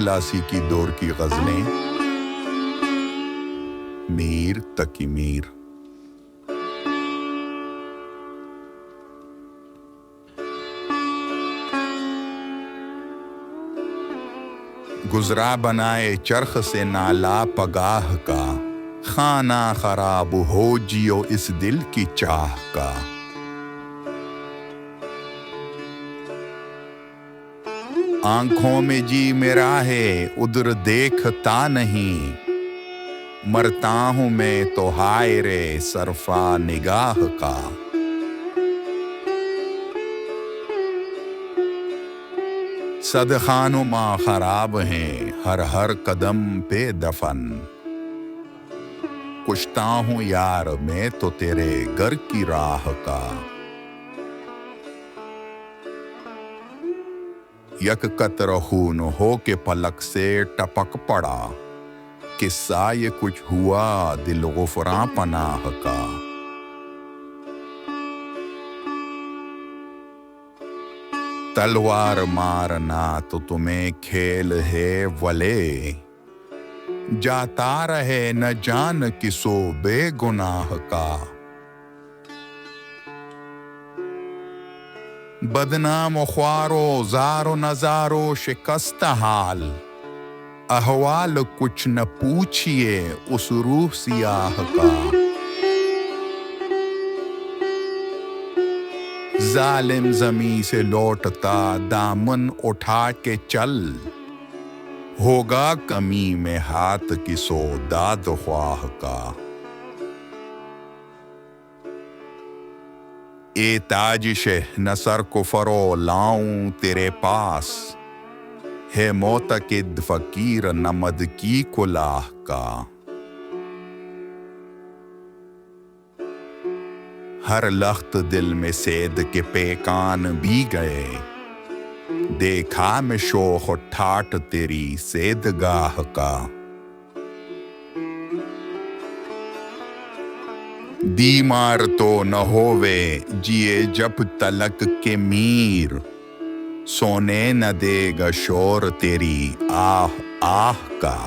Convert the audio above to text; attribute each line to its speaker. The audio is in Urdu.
Speaker 1: کلاسیکی دور کی غزلیں میر تقی میر۔ گزرا بنائے چرخ سے نالا پگاہ کا، خانہ خراب ہو جیو اس دل کی چاہ کا۔ آنکھوں میں جی میرا ہے ادھر دیکھتا نہیں، مرتا ہوں میں تو ہائے رے صرفا نگاہ کا۔ صد خانماں خراب ہیں ہر قدم پہ دفن، کشتا ہوں یار میں تو تیرے گھر کی راہ کا۔ یک قطرہ خون ہو کے پلک سے ٹپک پڑا، قصہ یہ کچھ ہوا دل غفراں پناہ کا۔ تلوار مارنا تو تمہیں کھیل ہے ولے، جاتا رہے نہ جان کسو بے گناہ کا۔ بدنام و خوار و زار و نزار و شکست حال، احوال کچھ نہ پوچھئے اس روح سیاہ کا۔ ظالم زمیں سے لوٹتا دامن اٹھا کے چل، ہوگا کمی میں ہاتھ کسو داد خواہ کا۔ اے تاج شہ نصر کو فرو لاؤں تیرے پاس، ہے معتقد فقیر نمد کی کلاه کا۔ ہر لخت دل میں صید کے پیکان بھی گئے، دیکھا میں شوخ و ٹھاٹ تیری صیدگاہ کا۔ بیمار تو نہ ہووے جیے جب تلک کے میر، سونے نہ دے گا شور تیری آہ آہ کا۔